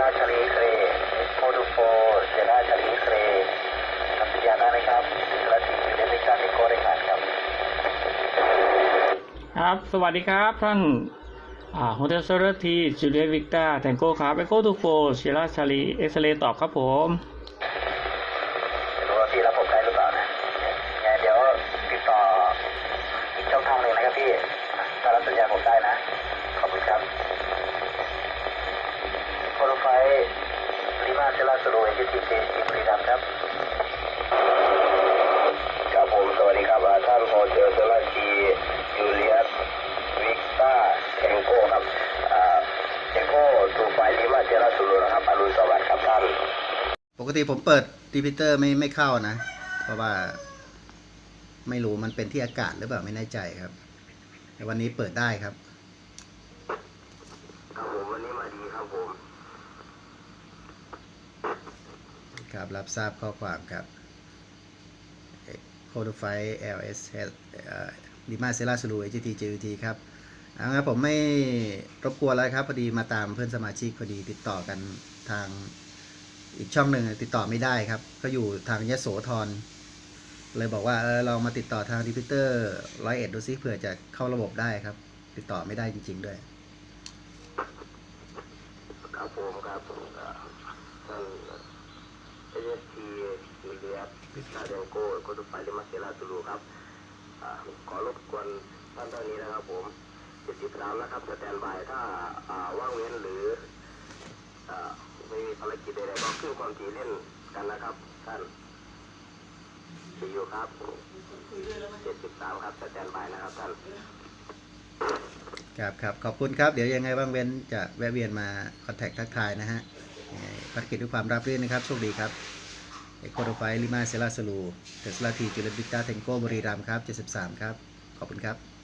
ราชาลีเครโคดูโฟเซราชาลีเครทำสัญญาได้ไหมครับสลัดที่อยู่ในวิชาที่โคได้ขาดครับครับสวัสดีครับท่านโฮเทลเซอร์ทีจูเลียวิกตาแทงโก้ครับเอโกทูโฟเชล่าชาลีเอ็กซเรย์ตอบครับผมไม่รู้ว่าพี่รับผมได้หรือเปล่านะงั้นเดี๋ยวติดต่ออีกช่องทางหนึ่งนะครับพี่ถ้ารับสัญญาผมได้นะขอบคุณครับโคโรไฟลิมาเซลาสโลเอเจทีเจทีบุรีรัมย์ครับครับผมสวัสดีครับท่านโฮเทลเซราชีจูเลียสวิกตาแองโก้ครับเอโก้ทูไฟลิมาเซลาสโลนะครับอรุณสวัสดิ์ครับท่านปกติผมเปิดรีพิเตอร์ไม่เข้านะเพราะว่าไม่รู้มันเป็นที่อากาศหรือเปล่าไม่แน่ใจครับแต่วันนี้เปิดได้ครับครับผมวันนี้มาดีครับผมครับรับทราบข้อความครับโคดไฟ LS ลิมาเซล่าซูลู HT JUT ครับงั้นผมไม่รบกวนแล้วครับพอดีมาตามเพื่อนสมาชิกพอดีติดต่อกันทางอีกช่องหนึ่งติดต่อไม่ได้ครับก็อยู่ทางยโสธรเลยบอกว่าเรามาติดต่อทางรีพิเตอร์101ดูซิเผื่อจะเข้าระบบได้ครับติดต่อไม่ได้จริงๆด้วยครับผมครับท่านAST มิเลียสพิซาเดนโก้โคดูไฟลิมาเซลาซูลูครับขอรบกวนท่านเท่านี้นะครับผม73นะครับสแตนบายถ้าว่างเว้นหรือไม่มีภารกิจใดๆก็ขึ้นความถี่เล่นกันนะครับท่านซีอูครับ73ครับสแตนบายนะครับท่านครับขอบคุณครับเดี๋ยวยังไงบ้างเว้นจะแวะเวียนมาคอนแทคทักทายนะฮะภารกิจด้วยความราบรื่นนะครับโชคดีครับโคโดไฟลิมาเซลาสลูเทสลาทีจูเลนบิกตาเทงโกบุรีรัมย์ครับ73ครับขอบคุณครับ